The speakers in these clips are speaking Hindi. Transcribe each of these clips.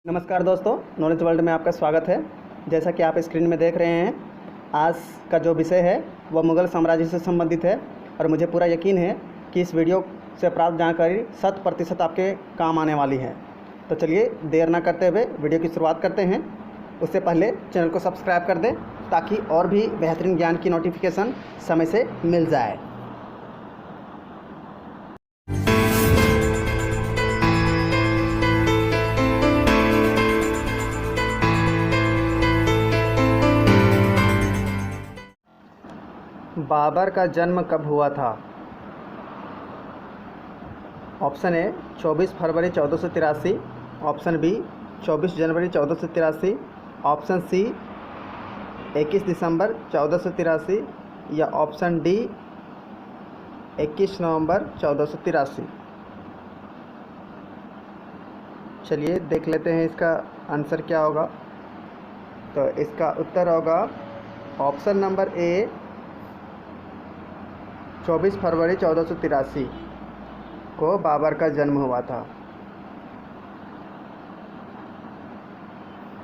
नमस्कार दोस्तों, नॉलेज वर्ल्ड में आपका स्वागत है। जैसा कि आप स्क्रीन में देख रहे हैं, आज का जो विषय है वह मुग़ल साम्राज्य से संबंधित है और मुझे पूरा यकीन है कि इस वीडियो से प्राप्त जानकारी 100% आपके काम आने वाली है। तो चलिए देर ना करते हुए वीडियो की शुरुआत करते हैं। उससे पहले चैनल को सब्सक्राइब कर दें ताकि और भी बेहतरीन ज्ञान की नोटिफिकेशन समय से मिल जाए। बाबर का जन्म कब हुआ था? ऑप्शन ए 24 फरवरी 1483, ऑप्शन बी 24 जनवरी 1483, ऑप्शन सी 21 दिसंबर 1483 या ऑप्शन डी 21 नवंबर 1483। चलिए देख लेते हैं इसका आंसर क्या होगा। तो इसका उत्तर होगा ऑप्शन नंबर ए 24 फरवरी 1483 को बाबर का जन्म हुआ था।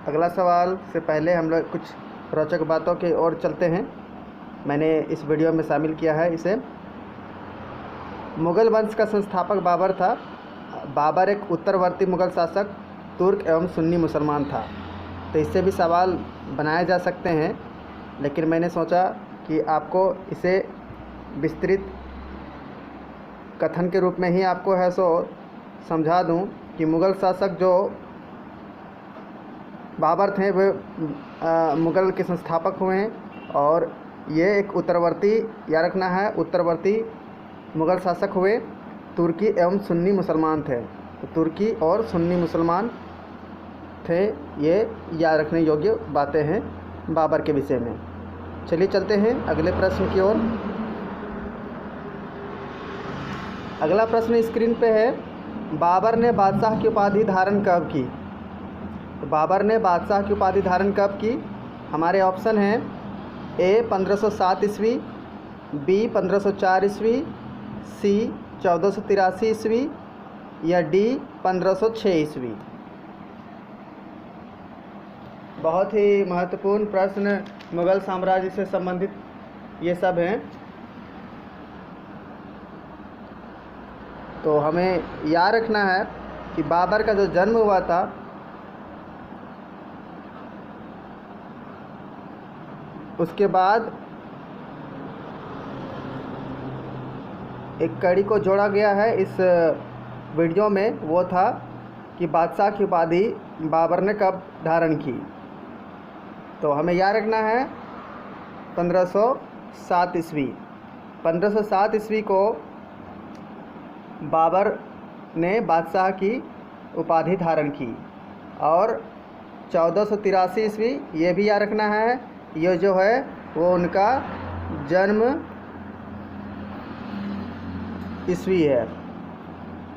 अगला सवाल से पहले हम लोग कुछ रोचक बातों की ओर चलते हैं। मैंने इस वीडियो में शामिल किया है इसे। मुग़ल वंश का संस्थापक बाबर था। बाबर एक उत्तरवर्ती मुग़ल शासक, तुर्क एवं सुन्नी मुसलमान था। तो इससे भी सवाल बनाए जा सकते हैं, लेकिन मैंने सोचा कि आपको इसे विस्तृत कथन के रूप में ही आपको है सो समझा दूं कि मुग़ल शासक जो बाबर थे वे मुग़ल के संस्थापक हुए हैं और ये एक उत्तरवर्ती, याद रखना है, उत्तरवर्ती मुग़ल शासक हुए। तुर्की एवं सुन्नी मुसलमान थे। तो तुर्की और सुन्नी मुसलमान थे, ये याद रखने योग्य बातें हैं बाबर के विषय में। चलिए चलते हैं अगले प्रश्न की ओर। अगला प्रश्न स्क्रीन पे है, बाबर ने बादशाह की उपाधि धारण कब की? तो बाबर ने बादशाह की उपाधि धारण कब की? हमारे ऑप्शन हैं ए 1507 ईस्वी, बी 1504 ईस्वी, सी 1483 ईस्वी या डी 1506 ईस्वी। बहुत ही महत्वपूर्ण प्रश्न मुग़ल साम्राज्य से संबंधित ये सब हैं। तो हमें याद रखना है कि बाबर का जो जन्म हुआ था उसके बाद एक कड़ी को जोड़ा गया है इस वीडियो में, वो था कि बादशाह की उपाधि बाबर ने कब धारण की। तो हमें याद रखना है 1507 ईस्वी। 1507 ईस्वी को बाबर ने बादशाह की उपाधि धारण की और 1483 ईस्वी, ये भी याद रखना है, ये जो है वो उनका जन्म ईस्वी है,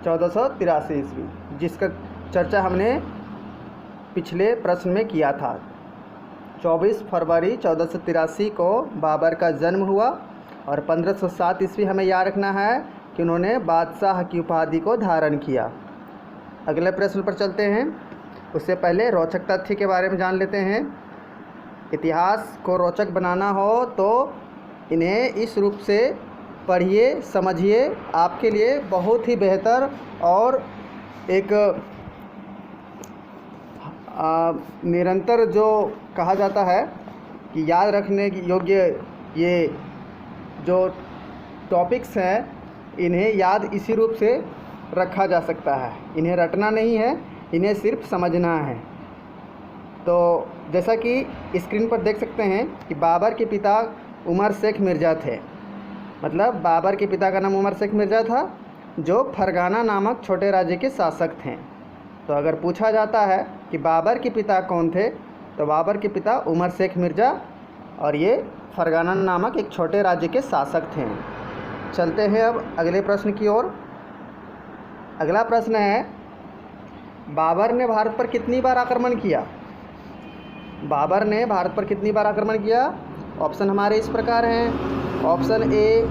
1483 ईस्वी, जिसका चर्चा हमने पिछले प्रश्न में किया था। 24 फरवरी 1483 को बाबर का जन्म हुआ और 1507 ईस्वी हमें याद रखना है कि उन्होंने बादशाह की उपाधि को धारण किया। अगले प्रश्न पर चलते हैं। उससे पहले रोचक तथ्य के बारे में जान लेते हैं। इतिहास को रोचक बनाना हो तो इन्हें इस रूप से पढ़िए, समझिए, आपके लिए बहुत ही बेहतर और एक निरंतर जो कहा जाता है कि याद रखने की योग्य ये जो टॉपिक्स हैं, इन्हें याद इसी रूप से रखा जा सकता है। इन्हें रटना नहीं है, इन्हें सिर्फ समझना है। तो जैसा कि स्क्रीन पर देख सकते हैं कि बाबर के पिता उमर शेख मिर्ज़ा थे। मतलब बाबर के पिता का नाम उमर शेख मिर्ज़ा था, जो फरगाना नामक छोटे राज्य के शासक थे। तो अगर पूछा जाता है कि बाबर के पिता कौन थे, तो बाबर के पिता उमर शेख मिर्ज़ा और ये फरगाना नामक एक छोटे राज्य के शासक थे। चलते हैं अब अगले प्रश्न की ओर। अगला प्रश्न है, बाबर ने भारत पर कितनी बार आक्रमण किया? बाबर ने भारत पर कितनी बार आक्रमण किया? ऑप्शन हमारे इस प्रकार हैं। ऑप्शन ए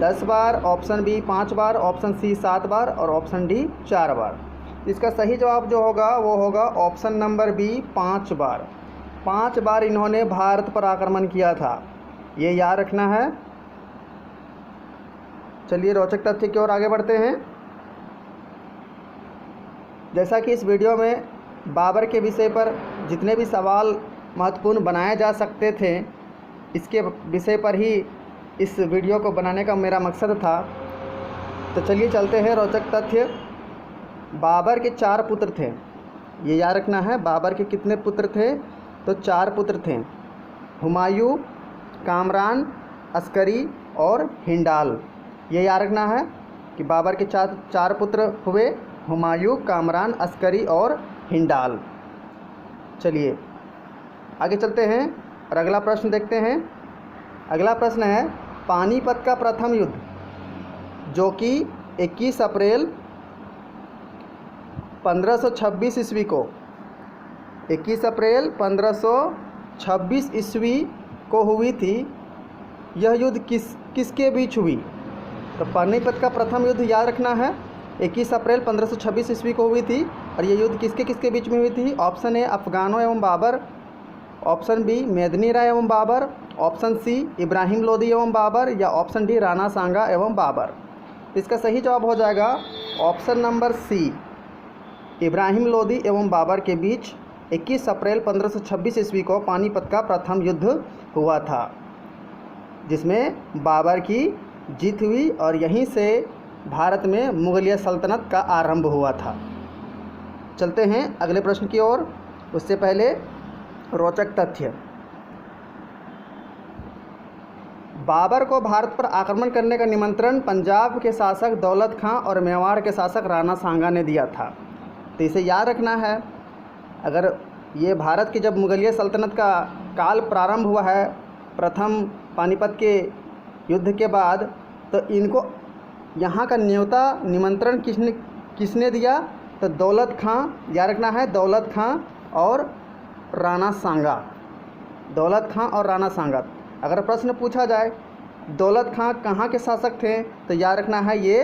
10 बार, ऑप्शन बी 5 बार, ऑप्शन सी 7 बार और ऑप्शन डी 4 बार। इसका सही जवाब जो होगा वो होगा ऑप्शन नंबर बी, 5 बार। 5 बार इन्होंने भारत पर आक्रमण किया था, ये याद रखना है। चलिए रोचक तथ्य की ओर आगे बढ़ते हैं। जैसा कि इस वीडियो में बाबर के विषय पर जितने भी सवाल महत्वपूर्ण बनाए जा सकते थे, इसके विषय पर ही इस वीडियो को बनाने का मेरा मकसद था। तो चलिए चलते हैं रोचक तथ्य। बाबर के 4 पुत्र थे, ये याद रखना है। बाबर के कितने पुत्र थे? तो 4 पुत्र थे, हुमायूं, कामरान, अस्करी और हिंडाल। ये याद रखना है कि बाबर के 4 पुत्र हुए, हुमायूं, कामरान, अस्करी और हिंडाल। चलिए आगे चलते हैं और अगला प्रश्न देखते हैं। अगला प्रश्न है, पानीपत का प्रथम युद्ध जो कि 21 अप्रैल 1526 ईस्वी को 21 अप्रैल 1526 ईस्वी को हुई थी, यह युद्ध किसके बीच हुई? तो पानीपत का प्रथम युद्ध याद रखना है, 21 अप्रैल 1526 ईस्वी को हुई थी। और ये युद्ध किसके किसके बीच में हुई थी? ऑप्शन ए अफ़गानों एवं बाबर, ऑप्शन बी मेदिनी राय एवं बाबर, ऑप्शन सी इब्राहिम लोदी एवं बाबर, या ऑप्शन डी राणा सांगा एवं बाबर। इसका सही जवाब हो जाएगा option number C, Ibrahim Lodi एवं बाबर के बीच 21 अप्रैल 1526 ईस्वी को पानीपत का प्रथम युद्ध हुआ था, जिसमें बाबर की जीत हुई और यहीं से भारत में मुगलिया सल्तनत का आरंभ हुआ था। चलते हैं अगले प्रश्न की ओर। उससे पहले रोचक तथ्य। बाबर को भारत पर आक्रमण करने का निमंत्रण पंजाब के शासक दौलत खां और मेवाड़ के शासक राणा सांगा ने दिया था। तो इसे याद रखना है। अगर ये भारत की जब मुगलिया सल्तनत का काल प्रारंभ हुआ है प्रथम पानीपत के युद्ध के बाद, तो इनको यहाँ का न्योता निमंत्रण किसने दिया? तो दौलत खां, याद रखना है, दौलत खां और राणा सांगा। दौलत खां और राणा सांगा। अगर प्रश्न पूछा जाए दौलत खां कहाँ के शासक थे, तो याद रखना है ये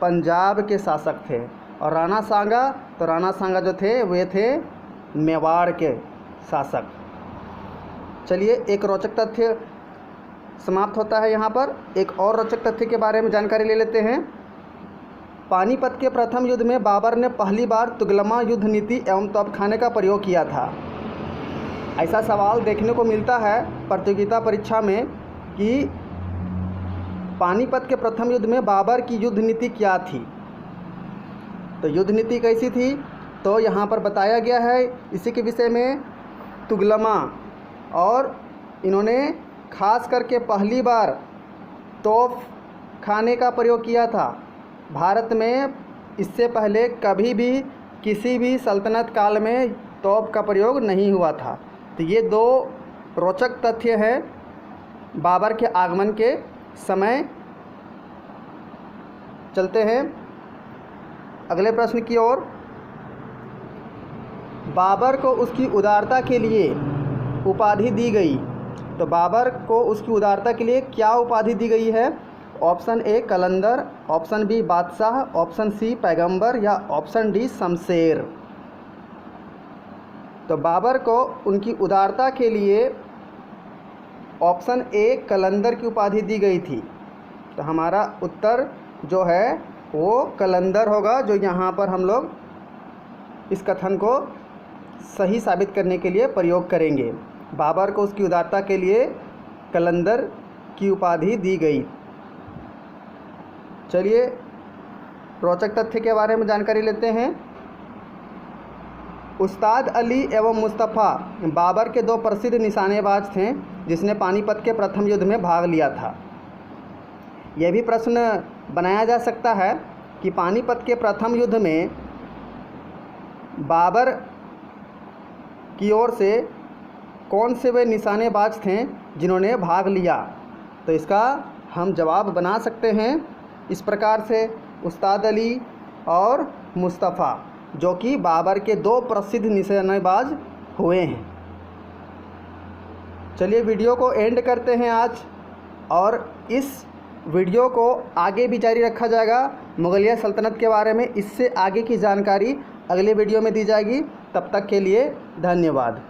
पंजाब के शासक थे। और राणा सांगा, तो राणा सांगा जो थे वे थे मेवाड़ के शासक। चलिए एक रोचक तथ्य समाप्त होता है यहाँ पर। एक और रोचक तथ्य के बारे में जानकारी ले लेते हैं। पानीपत के प्रथम युद्ध में बाबर ने पहली बार तुगलमा युद्ध नीति एवं तोपखाने का प्रयोग किया था। ऐसा सवाल देखने को मिलता है प्रतियोगिता परीक्षा में कि पानीपत के प्रथम युद्ध में बाबर की युद्ध नीति क्या थी। तो युद्ध नीति कैसी थी, तो यहाँ पर बताया गया है इसी के विषय में। तुगलमा, और इन्होंने खास करके पहली बार तोप खाने का प्रयोग किया था। भारत में इससे पहले कभी भी किसी भी सल्तनत काल में तोप का प्रयोग नहीं हुआ था। तो ये 2 रोचक तथ्य हैं बाबर के आगमन के समय। चलते हैं अगले प्रश्न की ओर। बाबर को उसकी उदारता के लिए उपाधि दी गई। तो बाबर को उसकी उदारता के लिए क्या उपाधि दी गई है? ऑप्शन ए कलंदर, ऑप्शन बी बादशाह, ऑप्शन सी पैगंबर, या ऑप्शन डी शमशेर। तो बाबर को उनकी उदारता के लिए ऑप्शन ए कलंदर की उपाधि दी गई थी। तो हमारा उत्तर जो है वो कलंदर होगा, जो यहाँ पर हम लोग इस कथन को सही साबित करने के लिए प्रयोग करेंगे। बाबर को उसकी उदारता के लिए कलंदर की उपाधि दी गई। चलिए रोचक तथ्य के बारे में जानकारी लेते हैं। उस्ताद अली एवं मुस्तफ़ा बाबर के 2 प्रसिद्ध निशानेबाज थे जिसने पानीपत के प्रथम युद्ध में भाग लिया था। यह भी प्रश्न बनाया जा सकता है कि पानीपत के प्रथम युद्ध में बाबर की ओर से कौन से वे निशानेबाज थे जिन्होंने भाग लिया। तो इसका हम जवाब बना सकते हैं इस प्रकार से, उस्ताद अली और मुस्तफ़ा, जो कि बाबर के 2 प्रसिद्ध निशानेबाज हुए हैं। चलिए वीडियो को एंड करते हैं आज, और इस वीडियो को आगे भी जारी रखा जाएगा मुगलिया सल्तनत के बारे में। इससे आगे की जानकारी अगली वीडियो में दी जाएगी। तब तक के लिए धन्यवाद।